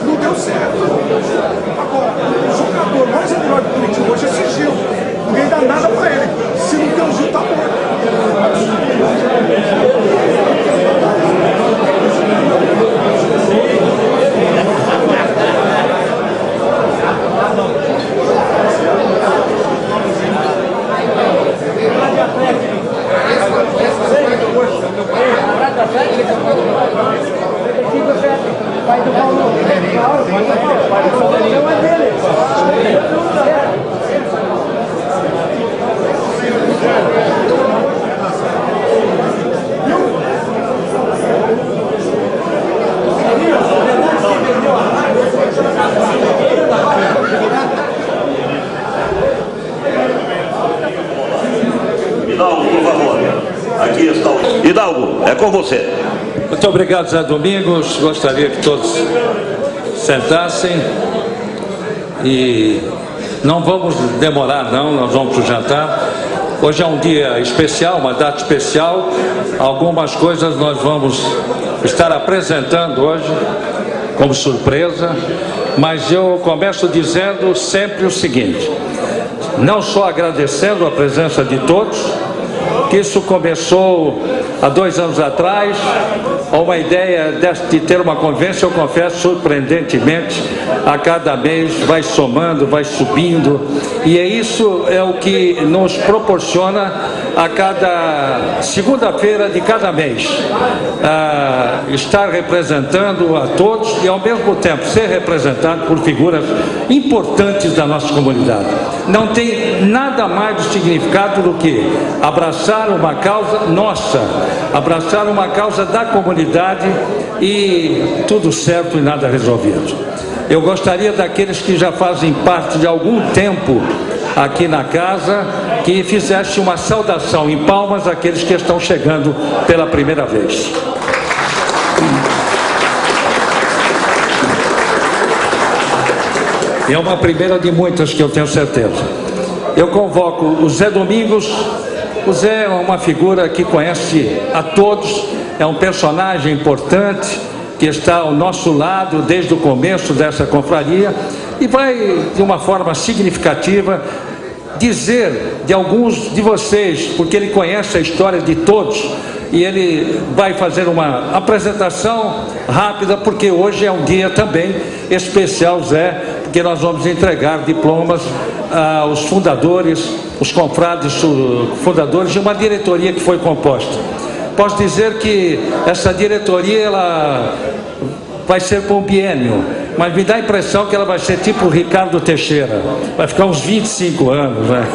Não deu certo. Agora, o jogador mais regular do Curitiba hoje é esse Gil. Ninguém dá nada pra ele. Se não tem o Gil, tá morto. Pai do Paulo. Não é dele. Hidalgo, por favor. Aqui está o... Hidalgo, é com você. Muito obrigado, Zé Domingos. Gostaria que todos sentassem e não vamos demorar, não. Nós vamos para o jantar. Hoje é um dia especial, uma data especial. Algumas coisas nós vamos estar apresentando hoje como surpresa, mas eu começo dizendo sempre o seguinte: não só agradecendo a presença de todos, que isso começou há 2 anos atrás, uma ideia de ter uma convivência, eu confesso, surpreendentemente, a cada mês vai somando, vai subindo, e isso é o que nos proporciona a cada segunda-feira de cada mês, estar representando a todos e ao mesmo tempo ser representado por figuras importantes da nossa comunidade. Não tem nada mais de significado do que abraçar uma causa nossa, abraçar uma causa da comunidade e tudo certo e nada resolvido. Eu gostaria daqueles que já fazem parte de algum tempo aqui na casa, que fizesse uma saudação em palmas àqueles que estão chegando pela primeira vez. É uma primeira de muitas que eu tenho certeza. Eu convoco o Zé Domingos. O Zé é uma figura que conhece a todos, é um personagem importante que está ao nosso lado desde o começo dessa confraria e vai, de uma forma significativa, dizer de alguns de vocês, porque ele conhece a história de todos, e ele vai fazer uma apresentação rápida, porque hoje é um dia também especial, Zé, porque nós vamos entregar diplomas aos fundadores, os confrades fundadores de uma diretoria que foi composta. Posso dizer que essa diretoria ela vai ser por um biênio, mas me dá a impressão que ela vai ser tipo o Ricardo Teixeira, vai ficar uns 25 anos, né?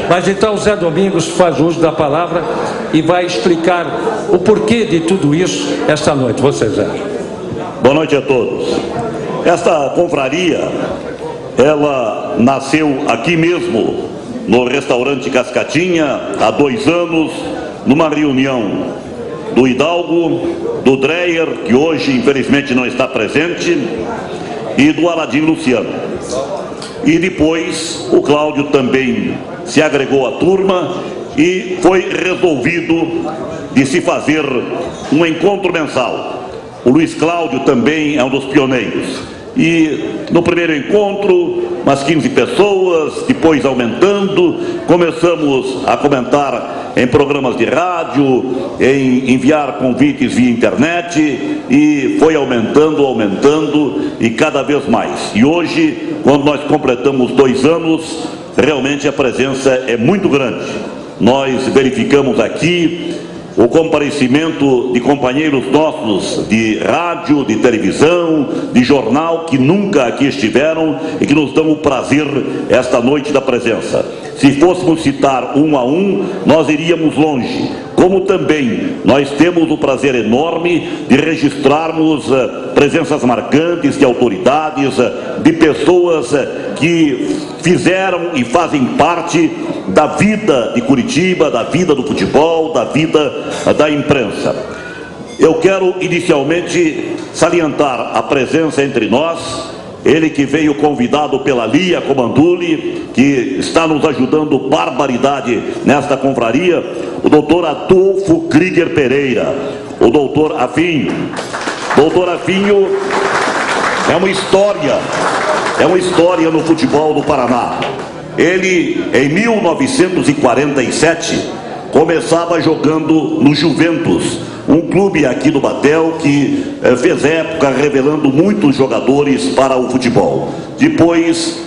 Mas então o Zé Domingos faz uso da palavra e vai explicar o porquê de tudo isso esta noite. Você, Zé. Boa noite a todos. Esta confraria, ela nasceu aqui mesmo, no restaurante Cascatinha, há 2 anos, numa reunião do Hidalgo, do Dreyer, que hoje infelizmente não está presente, e do Aladim Luciano. E depois o Cláudio também se agregou à turma e foi resolvido de se fazer um encontro mensal. O Luiz Cláudio também é um dos pioneiros. E no primeiro encontro, umas 15 pessoas, depois aumentando, começamos a comentar em programas de rádio, em enviar convites via internet, e foi aumentando e cada vez mais. E hoje, quando nós completamos 2 anos, realmente a presença é muito grande. Nós verificamos aqui o comparecimento de companheiros nossos de rádio, de televisão, de jornal, que nunca aqui estiveram e que nos dão o prazer esta noite da presença. se fôssemos citar um a um, nós iríamos longe. Como também nós temos o prazer enorme de registrarmos presenças marcantes de autoridades, de pessoas que fizeram e fazem parte da vida de Curitiba, da vida do futebol, da vida da imprensa. Eu quero inicialmente salientar a presença entre nós, ele que veio convidado pela Lia Comanduli, que está nos ajudando barbaridade nesta confraria, o doutor Adolfo Krieger Pereira, o doutor Afinho. Doutor Afinho é uma história no futebol do Paraná. Ele, em 1947, começava jogando no Juventus, um clube aqui do Batel que fez época revelando muitos jogadores para o futebol. Depois,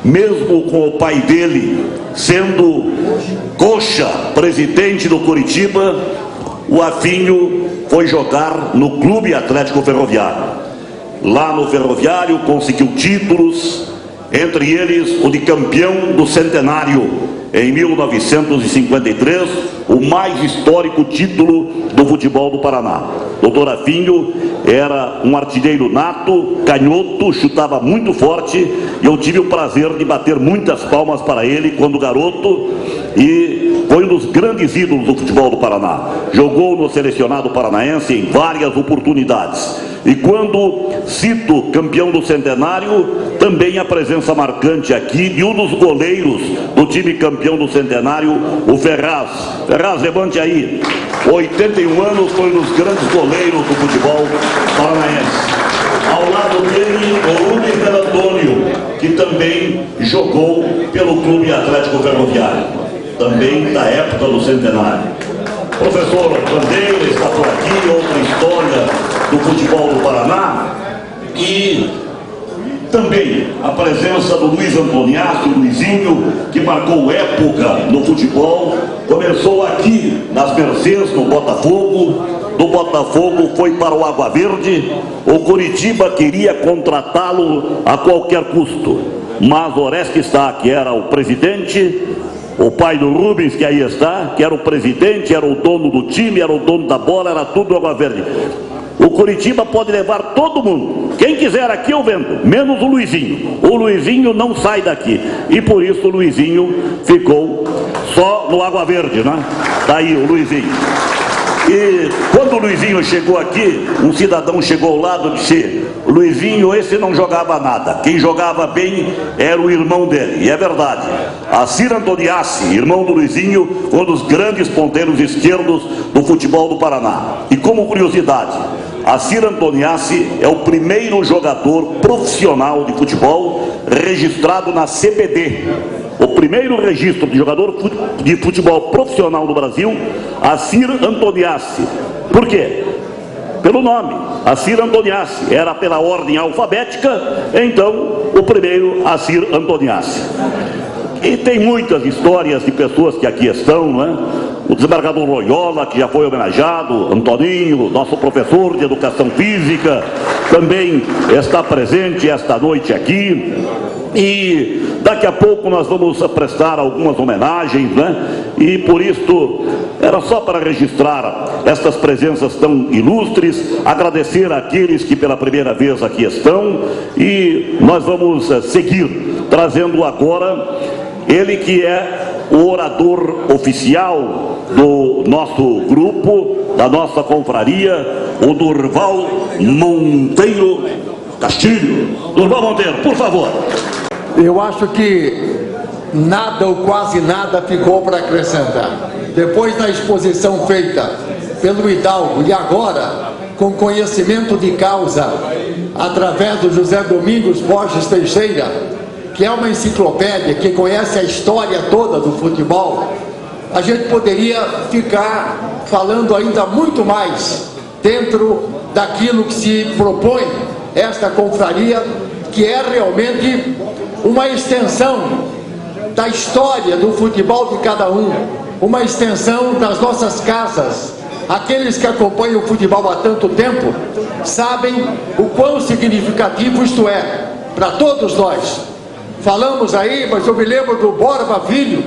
mesmo com o pai dele sendo coxa, presidente do Curitiba, o Afinho foi jogar no Clube Atlético Ferroviário. Lá no Ferroviário conseguiu títulos, entre eles o de campeão do centenário em 1953, o mais histórico título do futebol do Paraná. Doutor Afinho era um artilheiro nato, canhoto, chutava muito forte, e eu tive o prazer de bater muitas palmas para ele quando garoto, e foi um dos grandes ídolos do futebol do Paraná. Jogou no selecionado paranaense em várias oportunidades. E quando cito campeão do centenário, também a presença marcante aqui de um dos goleiros do time campeão do centenário, o Ferraz. Ferraz, levante aí. 81 anos, foi um dos grandes goleiros do futebol paranaense. Ao lado dele, o Rubens Antônio, que também jogou pelo Clube Atlético Ferroviário, também da época do centenário. Professor Bandeira está por aqui, outra história do futebol do Paraná. E também a presença do Luiz Antoniassi, o Luizinho, que marcou época no futebol, começou aqui nas Mercês, no Botafogo. Do Botafogo foi para o Água Verde. O Curitiba queria contratá-lo a qualquer custo, mas Orestes Sá, que era o presidente, o pai do Rubens, que aí está, que era o presidente, era o dono do time, era o dono da bola, era tudo do Água Verde. O Curitiba pode levar todo mundo, quem quiser aqui eu vendo, menos o Luizinho. O Luizinho não sai daqui, e por isso o Luizinho ficou só no Água Verde, né? Tá aí o Luizinho. E quando o Luizinho chegou aqui, um cidadão chegou ao lado e disse: Luizinho, esse não jogava nada, quem jogava bem era o irmão dele. E é verdade, Acir Antoniassi, irmão do Luizinho, foi um dos grandes ponteiros esquerdos do futebol do Paraná. E como curiosidade, Acir Antoniassi é o primeiro jogador profissional de futebol registrado na CBD. O primeiro registro de jogador de futebol profissional no Brasil, Acir Antoniassi. Por quê? Pelo nome, Acir Antoniassi. Era pela ordem alfabética, então o primeiro Acir Antoniassi. E tem muitas histórias de pessoas que aqui estão, né? O desembargador Loyola, que já foi homenageado, Antoninho, nosso professor de educação física, também está presente esta noite aqui. E daqui a pouco nós vamos prestar algumas homenagens, né? E por isso era só para registrar estas presenças tão ilustres, agradecer àqueles que pela primeira vez aqui estão, e nós vamos seguir trazendo agora ele que é o orador oficial do nosso grupo, da nossa confraria, o Durval Monteiro Castilho. Durval Monteiro, por favor. Eu acho que nada ou quase nada ficou para acrescentar. Depois da exposição feita pelo Hidalgo e agora com conhecimento de causa através do José Domingos Borges Teixeira, que é uma enciclopédia que conhece a história toda do futebol, a gente poderia ficar falando ainda muito mais dentro daquilo que se propõe esta confraria, que é realmente uma extensão da história do futebol de cada um, uma extensão das nossas casas. Aqueles que acompanham o futebol há tanto tempo sabem o quão significativo isto é para todos nós. falamos aí, mas eu me lembro do Borba Filho,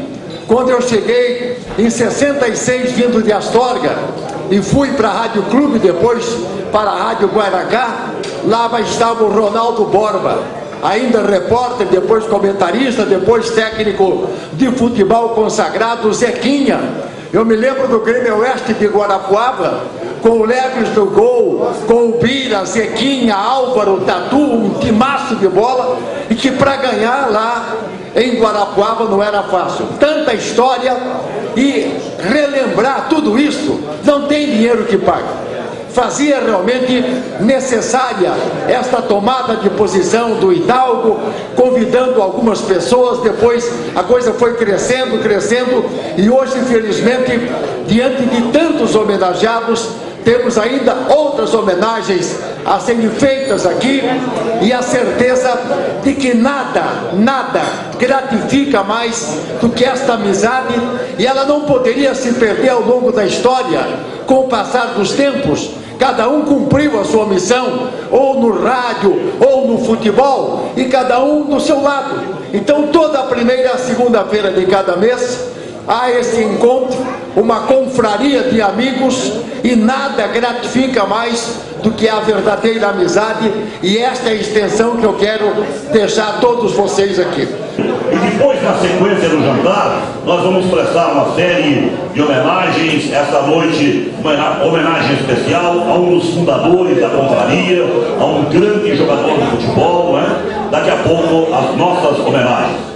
quando eu cheguei em 66, vindo de Astorga, e fui para a Rádio Clube, depois para a Rádio Guaragá, lá estava o Ronaldo Borba, ainda repórter, depois comentarista, depois técnico de futebol consagrado, o Zequinha. Eu me lembro do Grêmio Oeste de Guarapuava, com o Leves do gol, com o Bira, Zequinha, Álvaro, Tatu, um timaço de bola, e que para ganhar lá em Guarapuava não era fácil. Tanta história, e relembrar tudo isso não tem dinheiro que pague. Fazia realmente necessária esta tomada de posição do Hidalgo, convidando algumas pessoas. Depois a coisa foi crescendo, e hoje, infelizmente, diante de tantos homenageados, temos ainda outras homenagens a serem feitas aqui, e a certeza de que nada gratifica mais do que esta amizade, e ela não poderia se perder ao longo da história. Com o passar dos tempos, cada um cumpriu a sua missão, ou no rádio, ou no futebol, e cada um do seu lado. Então, toda a primeira e a segunda-feira de cada mês, há esse encontro, uma confraria de amigos, e nada gratifica mais do que a verdadeira amizade, e esta é a extensão que eu quero deixar a todos vocês aqui. E depois, na sequência do jantar, nós vamos prestar uma série de homenagens. Esta noite, uma homenagem especial a um dos fundadores da confraria, a um grande jogador de futebol, né? Daqui a pouco, as nossas homenagens.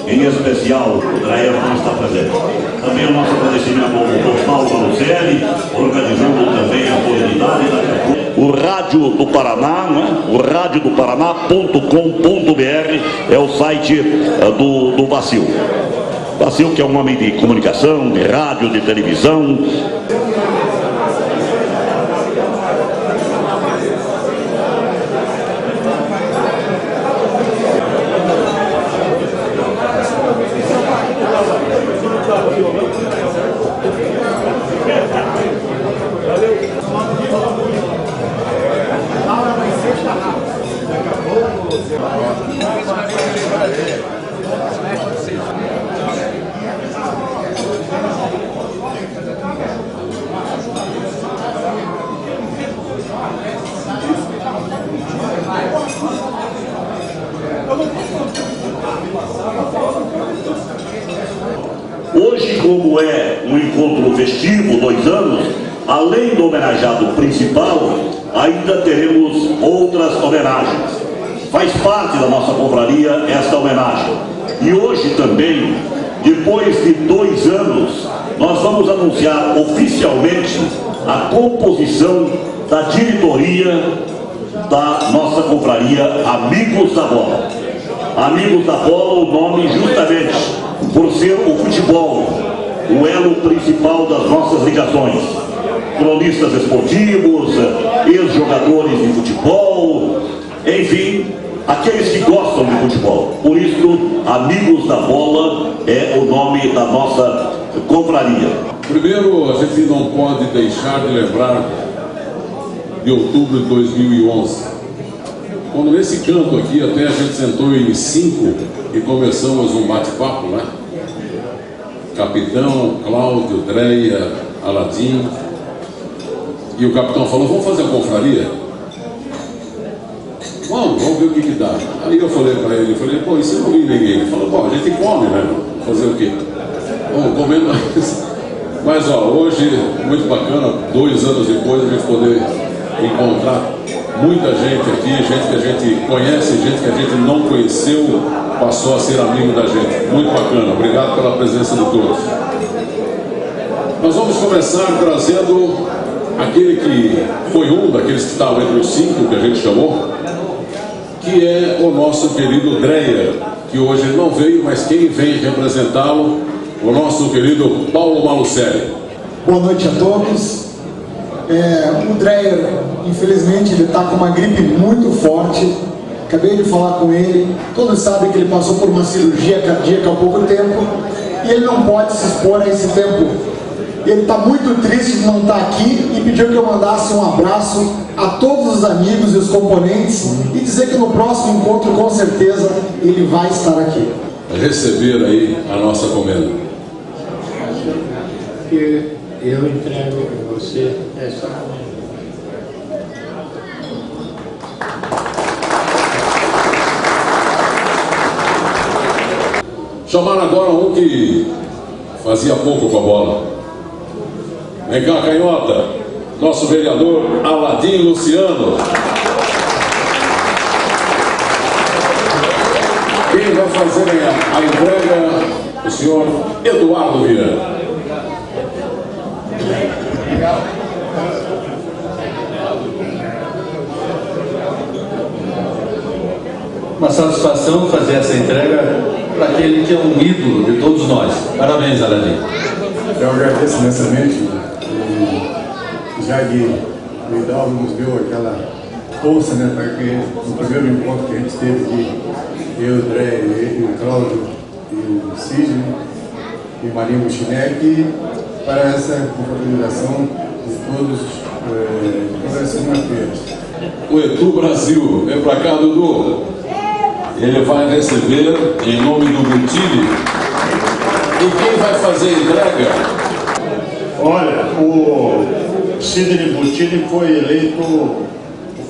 Em especial, o Drael não está presente. Também o nosso agradecimento ao Paulo Malucelli, organizando também a comunidade. O Rádio do Paraná, né? O radiodoparaná.com.br é o site do Vacil. Vacil, que é um homem de comunicação, de rádio, de televisão. Hoje, como é um encontro festivo, 2 anos, além do homenageado principal, ainda teremos outras homenagens. Faz parte da nossa confraria esta homenagem. E hoje também, depois de 2 anos, nós vamos anunciar oficialmente a composição da diretoria da nossa confraria Amigos da Bola. Amigos da Bola, o nome justamente por ser o futebol o elo principal das nossas ligações. cronistas esportivos, ex-jogadores de futebol, enfim, aqueles que gostam de futebol. Por isso, Amigos da Bola é o nome da nossa confraria. Primeiro, a gente não pode deixar de lembrar de outubro de 2011, quando nesse canto aqui até a gente sentou em 5 e começamos um bate-papo, né? Capitão, Cláudio, Dreia, Aladim, e o capitão falou: vamos fazer a confraria? Vamos ver o que dá. Aí eu falei para ele, pô, e se não vir ninguém? Ele falou: bom, a gente come, né? Fazer o quê? Vamos comer mais. Mas ó, hoje, muito bacana, 2 anos depois, a gente poder encontrar muita gente aqui, gente que a gente conhece, gente que a gente não conheceu, passou a ser amigo da gente. Muito bacana, obrigado pela presença de todos. Nós vamos começar trazendo aquele que foi um daqueles que estavam entre os 5 que a gente chamou, que é o nosso querido Dreia, que hoje não veio, mas quem vem representá-lo, o nosso querido Paulo Malucelli. Boa noite a todos. O Dreyer, infelizmente, ele está com uma gripe muito forte. Acabei de falar com ele. Todos sabem que ele passou por uma cirurgia cardíaca há pouco tempo e ele não pode se expor a esse tempo. Ele está muito triste de não estar aqui e pediu que eu mandasse um abraço a todos os amigos e os componentes e dizer que no próximo encontro, com certeza, ele vai estar aqui. Receber aí a nossa comenda. Eu entrego a você essa comenda. Chamaram agora um que fazia pouco com a bola. Vem cá, canhota. Nosso vereador Aladim Luciano. Quem vai fazer a entrega? O senhor Eduardo Viana. Uma satisfação fazer essa entrega para aquele que é um ídolo de todos nós. Parabéns, Aladim. Eu agradeço imensamente, já que o Hidalgo nos deu aquela força, né, para que no primeiro encontro que a gente teve aqui, eu, o André, o Cláudio e o Sidney e Marinho Buchinec, para essa confraternização de todos toda a segunda-feira. O Edu Brasil, vem para cá, Dudu. Ele vai receber em nome do Butini. E quem vai fazer a entrega? Olha, o Sidney Butini foi eleito o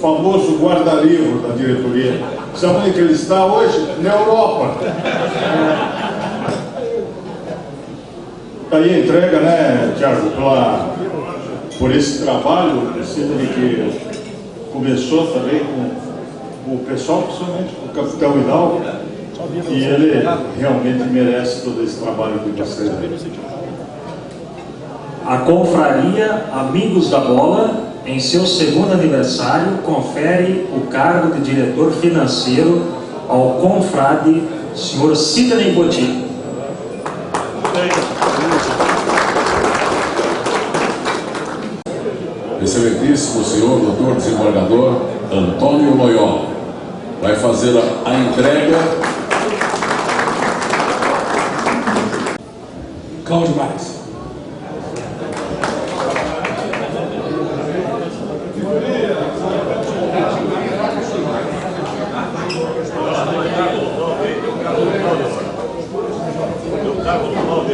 famoso guarda-livro da diretoria. Sabe onde que ele está hoje? Na Europa. Está aí a entrega, né, Thiago, por esse trabalho, o Sidney que começou também com o pessoal, principalmente com o capitão Hidalgo, e ele realmente merece todo esse trabalho que você fez. A confraria Amigos da Bola, em seu 2º aniversário, confere o cargo de diretor financeiro ao confrade Sr. Sidney Botini. Excelentíssimo senhor doutor desembargador Antônio Loyola vai fazer a entrega. Cláudio Marques.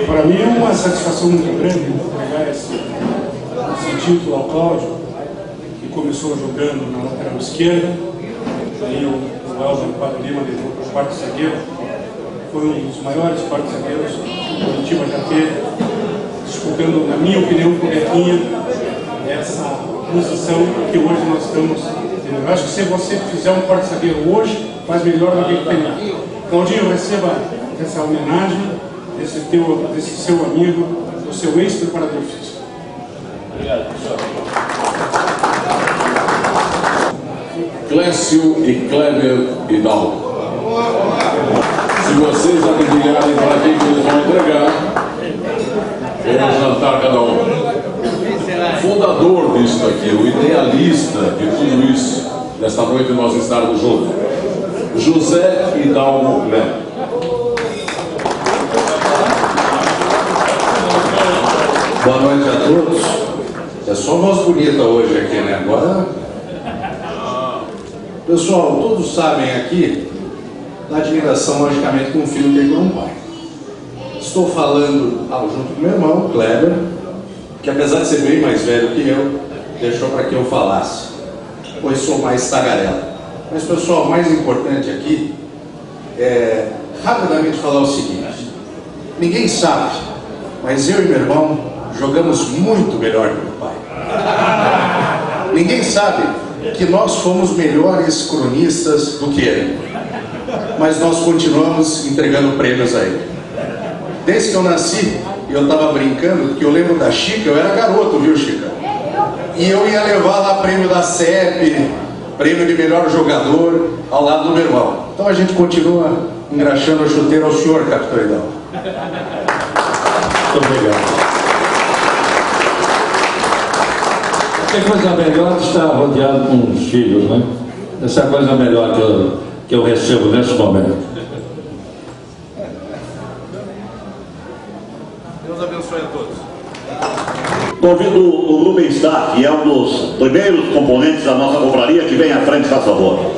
Para mim é uma satisfação muito grande entregar esse título ao Cláudio, que começou jogando na lateral esquerda, aí o Elton Padre Lima levou para o quarto zagueiro, foi um dos maiores quartos zagueiros que o Curitiba já teve, disputando, na minha opinião, com o Betinha, essa posição que hoje nós estamos tendo. Eu acho que se você fizer um quarto zagueiro hoje, faz melhor do que o Betinha. Claudinho, receba essa homenagem desse seu amigo, do seu ex-preparador físico. Obrigado, pessoal. Clécio e Kleber Hidalgo. Se vocês adivinharem para quem que eles vão entregar, vamos jantar cada um. fundador disso aqui, o idealista de tudo isso, desta noite nós estarmos juntos, José Hidalgo Leme. Boa noite a todos. É só voz bonita hoje aqui, né? Agora, pessoal, todos sabem aqui da admiração, logicamente, que um filho tem por um pai. Estou falando junto com meu irmão, Kleber, que apesar de ser bem mais velho que eu, deixou para que eu falasse, pois sou mais tagarela. Mas, pessoal, o mais importante aqui é rapidamente falar o seguinte: ninguém sabe, mas eu e meu irmão jogamos muito melhor que o pai. Ninguém sabe que nós fomos melhores cronistas do que ele, mas nós continuamos entregando prêmios a ele. Desde que eu nasci, eu estava brincando, porque eu lembro da Chica, eu era garoto, viu, Chica? E eu ia levar lá prêmio da CEP, prêmio de melhor jogador, ao lado do meu irmão. Então a gente continua engraxando a chuteira ao senhor, Capitão Hidalgo. Muito obrigado. Que coisa melhor que estar rodeado com os filhos, né? Essa é a coisa melhor que eu recebo nesse momento. Deus abençoe a todos. Convido o Rubens Stark, que é um dos primeiros componentes da nossa confraria, que vem à frente, faz favor.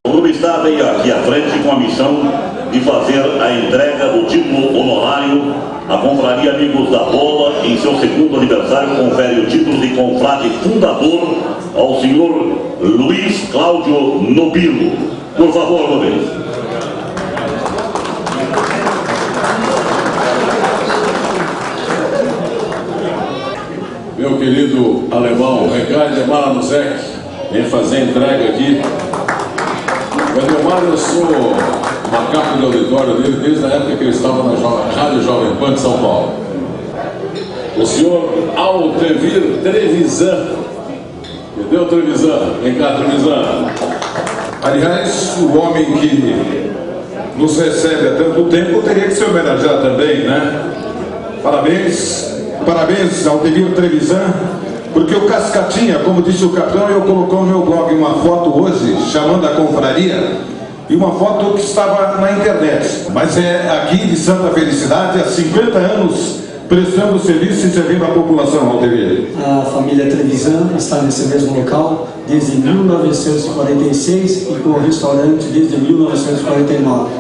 O Rubens Stark veio aqui à frente com a missão de fazer a entrega do título honorário. A confraria Amigos da Bola, em seu segundo aniversário, confere o título de confrade fundador ao senhor Luiz Cláudio Nobilo. Por favor, Rubens. Meu querido alemão, Ricardo Maranuzek, vem fazer a entrega aqui. O Edemar, eu sou macaco de auditório dele desde a época que ele estava na Rádio Jovem Pan de São Paulo. O senhor Altevir Trevisan. Cadê o Trevisan? Vem cá, Trevisan. Aliás, o homem que nos recebe há tanto tempo teria que ser homenageado também, né? Parabéns, Altevir Trevisan, porque o Cascatinha, como disse o capitão, eu colocou no meu blog uma foto hoje, chamando a confraria, e uma foto que estava na internet. Mas é aqui de Santa Felicidade, há 50 anos, prestando serviço e servindo a população, Altevir. A família Trevisan está nesse mesmo local desde 1946 e com o restaurante desde 1949.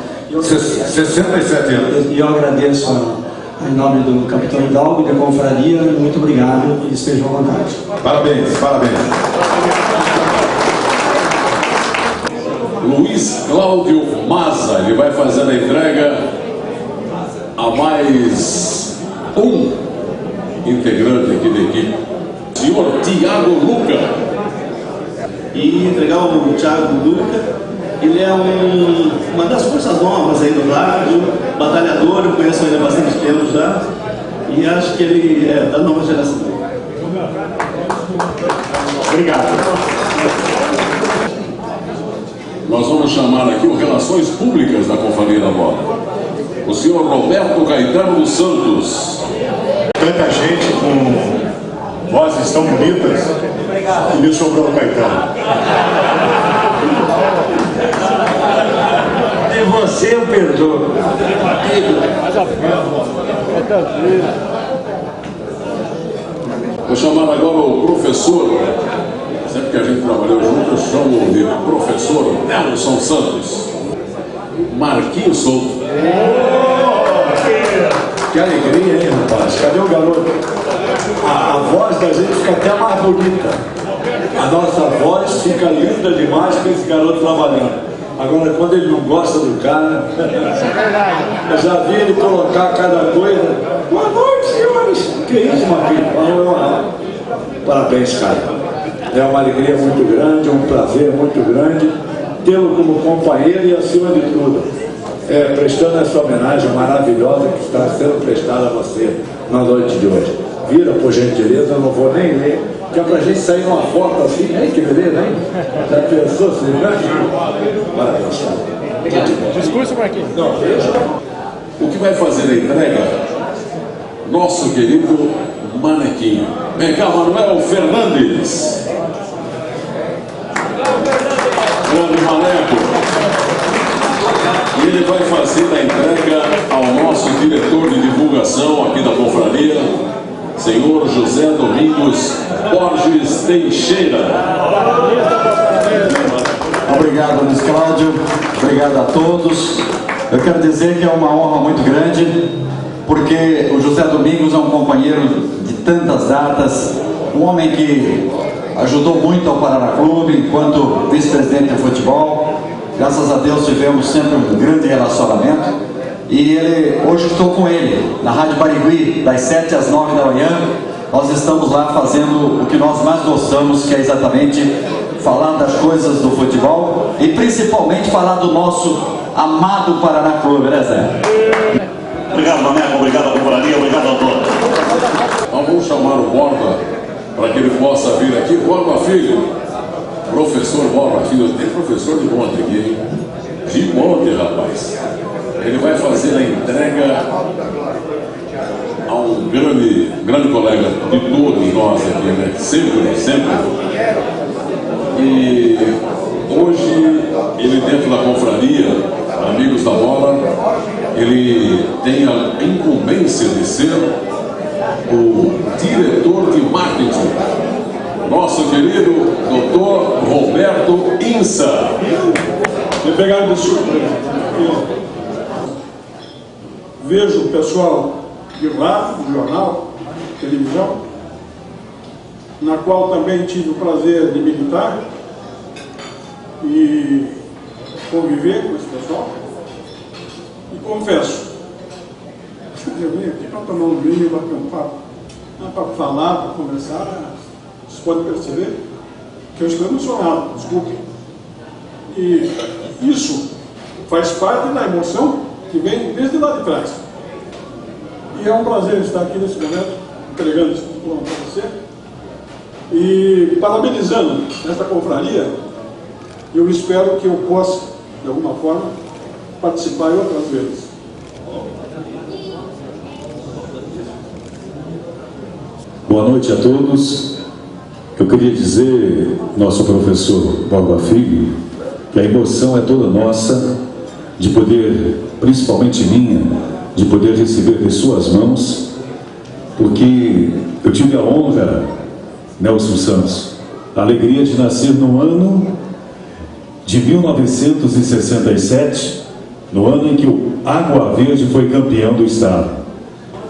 67 anos. E eu agradeço em nome do Capitão Hidalgo e da confraria, muito obrigado e estejam à vontade. Parabéns, parabéns. Luiz Cláudio Maza, ele vai fazer a entrega a mais um integrante aqui da equipe, senhor Tiago Luca. E entregar o Tiago Luca. Ele é uma das forças novas aí do rádio, batalhador, eu conheço ele há bastante tempo já, e acho que ele é da nova geração. Obrigado. Nós vamos chamar aqui o Relações Públicas da Confraria da Bola, o senhor Roberto Caetano dos Santos. Tanta gente com vozes tão bonitas e me sobrou o Caetano. E você eu perdoo. Vou chamar agora o professor, sempre que a gente trabalhou junto, eu chamo de professor Nelson Santos. Marquinhos Souto. Que alegria, hein, rapaz? Cadê o garoto? A voz da gente fica até mais bonita. A nossa voz fica linda demais com esse garoto trabalhando. Agora, quando ele não gosta do cara, eu já vi ele colocar cada coisa. Boa noite, senhores. Que isso, Marquinhos? Parabéns, cara. É uma alegria muito grande, um prazer muito grande tê-lo como companheiro e, acima de tudo, prestando essa homenagem maravilhosa que está sendo prestada a você na noite de hoje. Vira, por gentileza, eu não vou nem ler, que é pra gente sair numa foto assim, hein? Que beleza, hein? Já pensou assim, né? Parabéns, cara. Discurso, Marquinhos. O que vai fazer a entrega? Nosso querido manequim. Vem cá, Manuel Fernandes. Grande maneco. E ele vai fazer a entrega ao nosso diretor de divulgação aqui da confraria, senhor José Domingos Borges Teixeira. Obrigado, Luiz Cláudio. Obrigado a todos. Eu quero dizer que é uma honra muito grande, porque o José Domingos é um companheiro de tantas datas, um homem que ajudou muito ao Paraná Clube enquanto vice-presidente de futebol. Graças a Deus tivemos sempre um grande relacionamento. E hoje estou com ele na Rádio Barigui, das 7 às 9 da manhã. Nós estamos lá fazendo o que nós mais gostamos, que é exatamente falar das coisas do futebol e principalmente falar do nosso amado Paraná Clube, né, Zé? Obrigado, Maneco, obrigado à confraria, obrigado a todos. Então vamos chamar o Borba para que ele possa vir aqui. Borba Filho, professor Borba Filho, tem professor de monte aqui, hein? De monte, rapaz. Ele vai fazer a entrega a um grande colega de todos nós aqui, né? Sempre. E hoje, ele dentro da confraria, Amigos da Bola, ele tem a incumbência de ser o diretor de marketing, nosso querido Dr. Roberto Insa. Me pegaram de surpresa. Vejo o pessoal de rádio, de jornal, televisão, na qual também tive o prazer de militar e conviver com esse pessoal. E confesso, eu vim aqui para tomar um vinho e bater um papo, não é para falar, para conversar. Vocês podem perceber que eu estou emocionado, desculpe. E isso faz parte da emoção que vem desde lá de trás. E é um prazer estar aqui nesse momento, entregando esse diploma para você e parabenizando esta confraria. Eu espero que eu possa, de alguma forma, participar em outras vezes. Boa noite a todos. Eu queria dizer, nosso professor Borba Filho, que a emoção é toda nossa de poder, principalmente minha, de poder receber de suas mãos, porque eu tive a honra, Nelson Santos, a alegria de nascer no ano de 1967, no ano em que o Água Verde foi campeão do estado,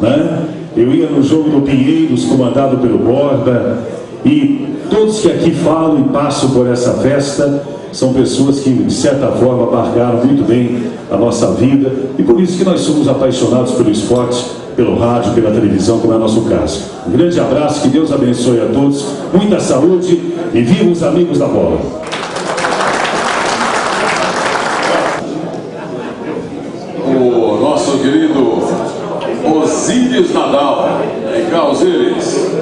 né? Eu ia no jogo do Pinheiros, comandado pelo Borba, e todos que aqui falam e passam por essa festa são pessoas que, de certa forma, marcaram muito bem a nossa vida, e por isso que nós somos apaixonados pelo esporte, pelo rádio, pela televisão, como é o nosso caso. Um grande abraço, que Deus abençoe a todos, muita saúde e viva os amigos da bola. O nosso querido Osíris Nadal, em Calzeiras.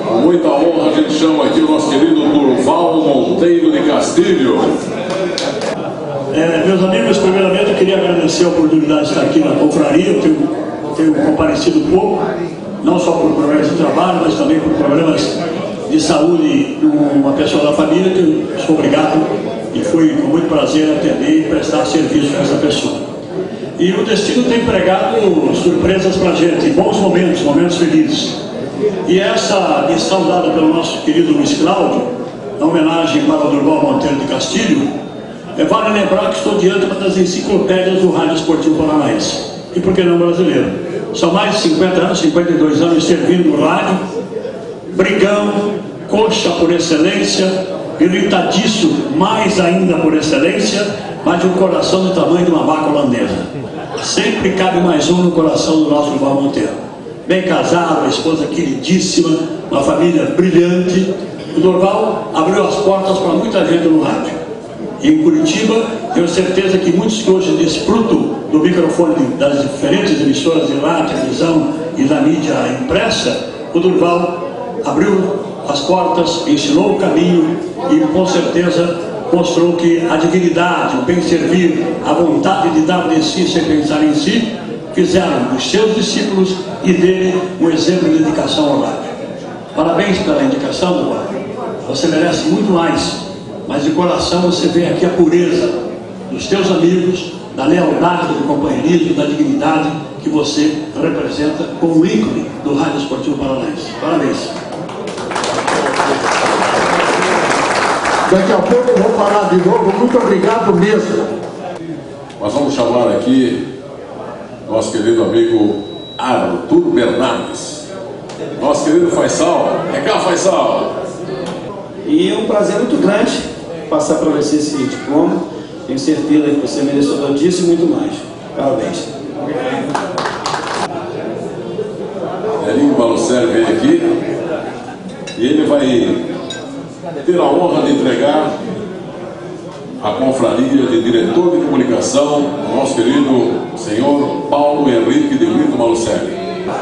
Com muita honra a gente chama aqui o nosso querido Durval Monteiro de Castilho. Meus amigos, primeiramente eu queria agradecer a oportunidade de estar aqui na confraria. Eu tenho comparecido pouco, não só por problemas de trabalho, mas também por problemas de saúde de uma pessoa da família, que eu sou obrigado e foi com muito prazer atender e prestar serviço a essa pessoa. E o destino tem pregado surpresas para a gente, bons momentos, momentos felizes. E essa missão dada pelo nosso querido Luiz Cláudio, na homenagem para o Durval Monteiro de Castilho, vale lembrar que estou diante de uma das enciclopédias do rádio esportivo paranaense, e por que não brasileiro. São mais de 50 anos, 52 anos servindo no rádio, brigão, coxa por excelência, irritadiço mais ainda por excelência, mas de um coração do tamanho de uma vaca holandesa. Sempre cabe mais um no coração do nosso Durval Monteiro. Bem casado, uma esposa queridíssima, uma família brilhante. O Durval abriu as portas para muita gente no rádio. E em Curitiba, tenho certeza que muitos que hoje desfrutam do microfone das diferentes emissoras de rádio, televisão e da mídia impressa, o Durval abriu as portas, ensinou o caminho e com certeza mostrou que a dignidade, o bem servir, a vontade de dar de si sem pensar em si, fizeram dos seus discípulos e dele um exemplo de dedicação ao rádio. Parabéns pela indicação, meu pai. Você merece muito mais, mas de coração você vê aqui a pureza dos teus amigos, da lealdade, do companheirismo, da dignidade que você representa como ícone do Rádio Esportivo Paranaense. Parabéns. Daqui a pouco eu vou parar de novo. Muito obrigado mesmo. Nós vamos chamar aqui nosso querido amigo Arthur Bernardes. Nosso querido Faisal. Vem cá, Faisal. E é um prazer muito grande passar para você esse diploma. Tenho certeza que você é merecedor disso e muito mais. Parabéns. Elinho Malucelli vem aqui e ele vai ter a honra de entregar a confraria de diretor de comunicação ao nosso querido senhor Paulo Henrique de Brito Malucelli.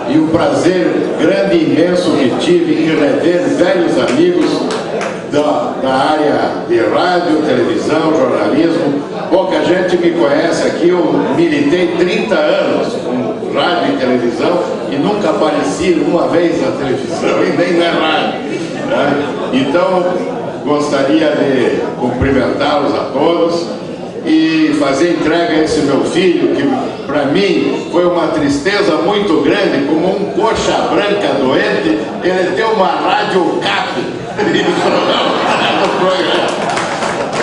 E o prazer grande e imenso que tive em rever velhos amigos da área de rádio, televisão, jornalismo. Pouca gente me conhece aqui, eu militei 30 anos com rádio e televisão e nunca apareci uma vez na televisão e nem na rádio, né? Então, gostaria de cumprimentá-los a todos e fazer entrega a esse meu filho, que para mim foi uma tristeza muito grande, como um coxa branca doente, ele tem uma rádio cap.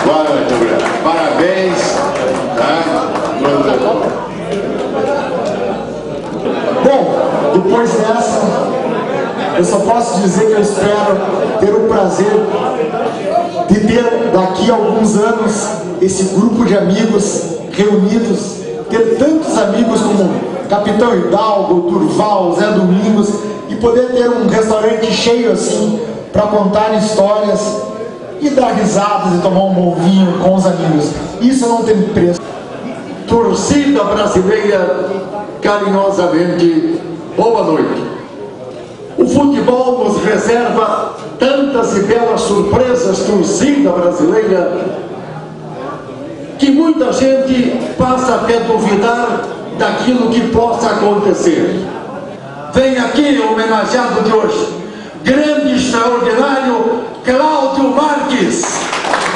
Boa noite, obrigado. Parabéns, tá? Bom, depois dessa, eu só posso dizer que eu espero ter o prazer de ter daqui a alguns anos esse grupo de amigos reunidos, ter tantos amigos como Capitão Hidalgo, Durval, Zé Domingos, e poder ter um restaurante cheio assim para contar histórias e dar risadas e tomar um bom vinho com os amigos. Isso não tem preço. Torcida brasileira, carinhosamente, boa noite. O futebol nos reserva tantas e belas surpresas, torcida brasileira, que muita gente passa até duvidar daquilo que possa acontecer. Vem aqui o homenageado de hoje, grande, extraordinário Cláudio Marques,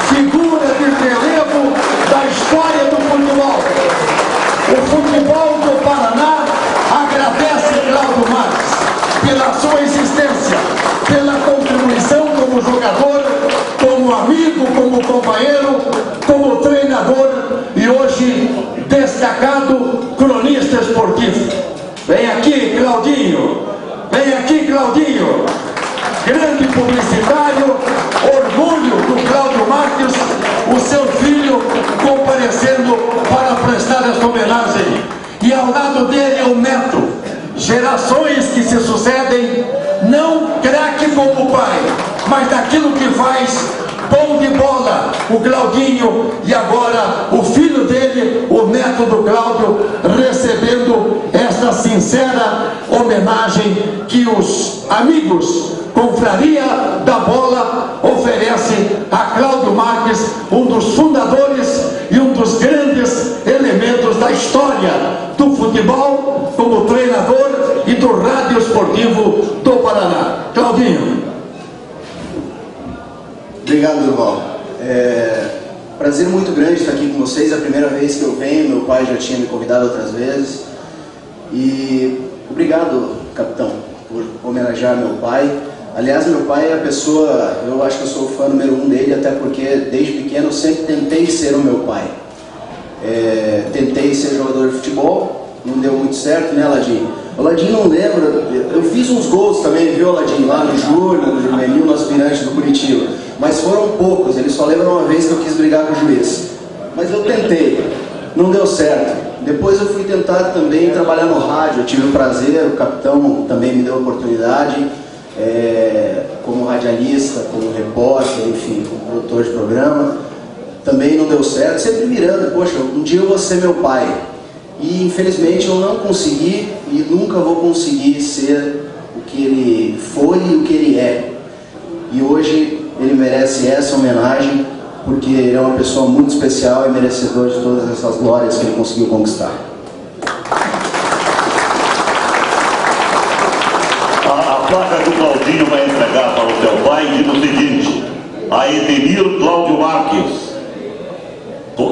figura de relevo da história do futebol. O futebol do Paraná agradece Cláudio Marques pela sua existência, pela contribuição como jogador, como amigo, como companheiro, como treinador e hoje destacado cronista esportivo. Vem aqui, Claudinho. Vem aqui, Claudinho. Grande publicitário, orgulho do Cláudio Marques, o seu filho comparecendo para prestar esta homenagem. E ao lado dele o neto. Gerações que se sucedem, não craque como o pai, mas daquilo que faz bom de bola, o Claudinho, e agora o filho dele, o neto do Cláudio, recebendo esta sincera homenagem que os amigos Confraria da Bola oferece a Cláudio Marques, um dos fundadores e um dos grandes elementos da história do futebol como treinador e do rádio esportivo do Paraná. Claudinho. Obrigado, Durval. Prazer muito grande estar aqui com vocês. É a primeira vez que eu venho, meu pai já tinha me convidado outras vezes. E obrigado, capitão, por homenagear meu pai. Aliás, meu pai é a pessoa, eu acho que eu sou o fã número 1 dele, até porque desde pequeno eu sempre tentei ser o meu pai. Tentei ser jogador de futebol, não deu muito certo, né, Ladinho? O Ladinho não lembra, eu fiz uns gols também, viu, Ladinho? Lá no Júnior, no Juvenil, no Aspirante do Curitiba. Mas foram poucos, ele só lembra uma vez que eu quis brigar com o juiz. Mas eu tentei, não deu certo. Depois eu fui tentar também trabalhar no rádio, eu tive o prazer, o capitão também me deu a oportunidade, como radialista, como repórter, enfim, como produtor de programa. Também não deu certo, sempre mirando, poxa, um dia eu vou ser meu pai. E infelizmente eu não consegui e nunca vou conseguir ser o que ele foi e o que ele é. E hoje ele merece essa homenagem, porque ele é uma pessoa muito especial e merecedor de todas essas glórias que ele conseguiu conquistar. placa que o Claudinho vai entregar para o seu pai diz o seguinte: a Edenir Cláudio Marques,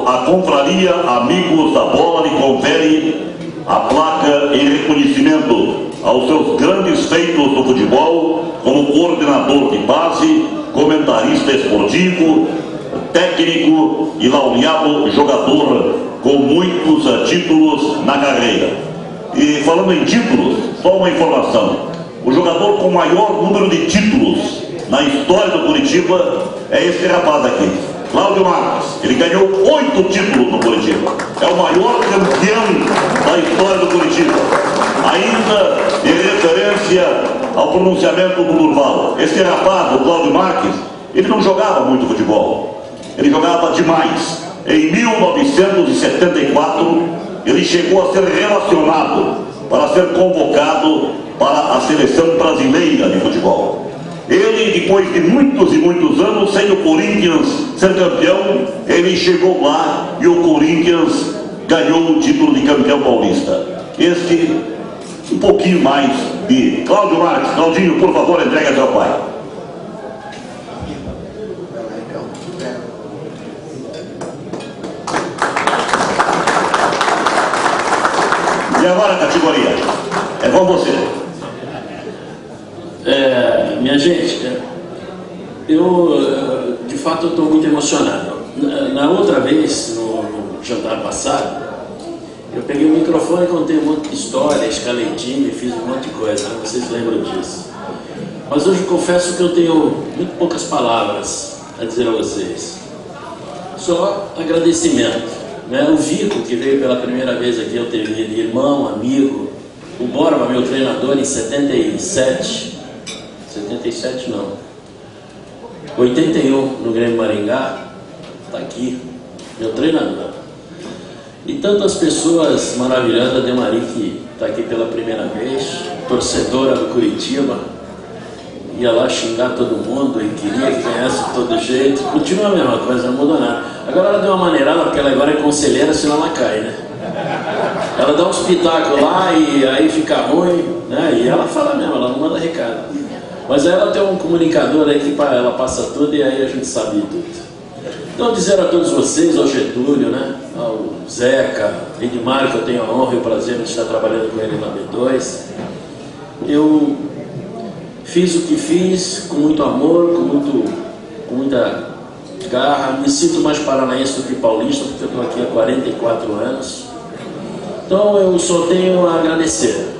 a confraria Amigos da Bola lhe confere a placa em reconhecimento aos seus grandes feitos no futebol, como coordenador de base, comentarista esportivo, técnico e laureado jogador com muitos títulos na carreira. E falando em títulos, só uma informação: o jogador com maior número de títulos na história do Curitiba é esse rapaz aqui, Cláudio Marques. Ele ganhou 8 títulos no Curitiba. É o maior campeão da história do Curitiba. Ainda em referência ao pronunciamento do Durval, esse rapaz, o Cláudio Marques, ele não jogava muito futebol. Ele jogava demais. Em 1974, ele chegou a ser relacionado para ser convocado para a seleção brasileira de futebol. Ele, depois de muitos e muitos anos, sem o Corinthians ser campeão, ele chegou lá e o Corinthians ganhou o título de campeão paulista. Este, um pouquinho mais de Cláudio Marques. Claudinho, por favor, entregue a seu pai. E agora a categoria, é com você. Minha gente, eu de fato estou muito emocionado. Na outra vez, no jantar passado, eu peguei o microfone e contei um monte de história, escalei time, fiz um monte de coisa, né? Vocês lembram disso. Mas hoje eu confesso que eu tenho muito poucas palavras a dizer a vocês. Só agradecimento. Né? O Vico, que veio pela primeira vez aqui, eu teve irmão, amigo. O Borba, meu treinador, em 77 não, 81 no Grêmio Maringá, está aqui, meu treinador. E tantas pessoas maravilhosas, a Demari, que está aqui pela primeira vez, torcedora do Curitiba, ia lá xingar todo mundo e queria que ganhasse de todo jeito. Continua a mesma coisa, não mudou nada. Agora ela deu uma maneirada, porque ela agora é conselheira, senão ela cai, né? Ela dá uns pitacos lá e aí fica ruim, né? E ela fala mesmo, ela não manda recado. Mas ela tem um comunicador aí que ela passa tudo e aí a gente sabe tudo. Então dizer a todos vocês, ao Getúlio, né? Ao Zeca, Edmar, que eu tenho a honra e o prazer de estar trabalhando com ele na B2. Eu fiz o que fiz com muito amor, com muita garra. Me sinto mais paranaense do que paulista, porque eu estou aqui há 44 anos. Então eu só tenho a agradecer.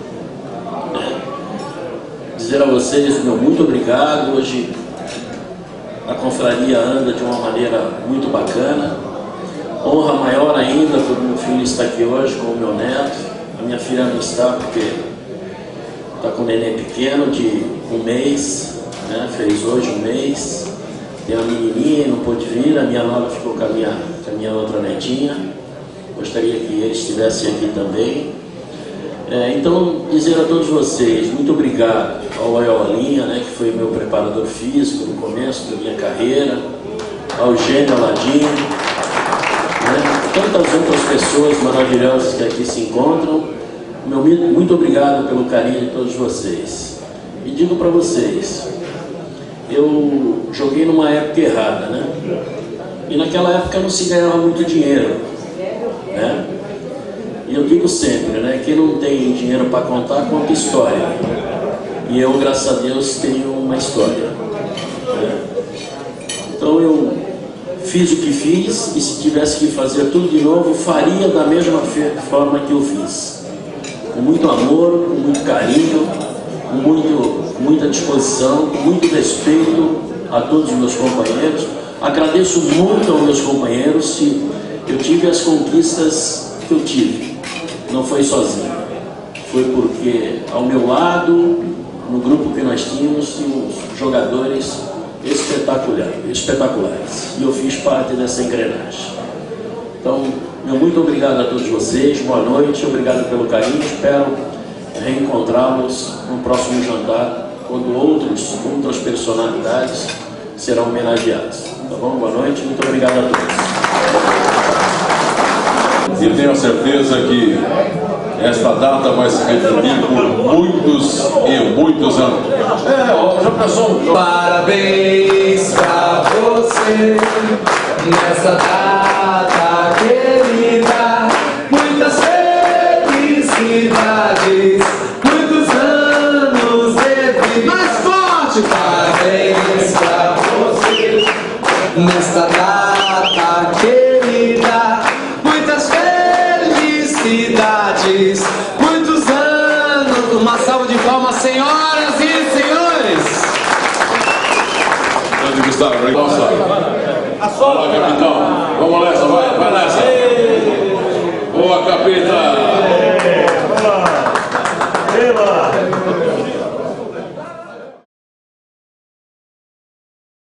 Dizer a vocês meu muito obrigado. Hoje a confraria anda de uma maneira muito bacana. Honra maior ainda por meu filho estar aqui hoje com o meu neto. A minha filha não está porque está com um neném pequeno de 1 mês, né? Fez hoje 1 mês. Tem uma menininha e não pôde vir. A minha nora ficou com a minha outra netinha. Gostaria que eles estivessem aqui também. Então, dizer a todos vocês, muito obrigado ao Aiolinha, né, que foi meu preparador físico no começo da minha carreira, ao Gênio Aladinho, né, tantas outras pessoas maravilhosas que aqui se encontram. Muito obrigado pelo carinho de todos vocês. E digo para vocês, eu joguei numa época errada, né? E naquela época não se ganhava muito dinheiro, né? E eu digo sempre, né? Quem não tem dinheiro para contar, conta história. E eu, graças a Deus, tenho uma história, né? Então eu fiz o que fiz e se tivesse que fazer tudo de novo, faria da mesma forma que eu fiz. Com muito amor, com muito carinho, com muita disposição, com muito respeito a todos os meus companheiros. Agradeço muito aos meus companheiros se eu tive as conquistas que eu tive. Não foi sozinho, foi porque ao meu lado, no grupo que nós tínhamos, tínhamos jogadores espetaculares, e eu fiz parte dessa engrenagem. Então, meu muito obrigado a todos vocês, boa noite, obrigado pelo carinho, espero reencontrá-los no próximo jantar, quando outras personalidades serão homenageadas. Tá bom? Boa noite, muito obrigado a todos. E tenho a certeza que esta data vai se repetir por muitos e muitos anos. Já pensou? Parabéns pra você nessa data querida, muitas felicidades, muitos anos de vida. Mais forte! Parabéns pra você nesta data querida, muitas felicidades, muitos anos. Uma salva de palmas, senhoras e senhores. Grande Gustavo, nossa. Fala, capitão. Vamos nessa, vai nessa.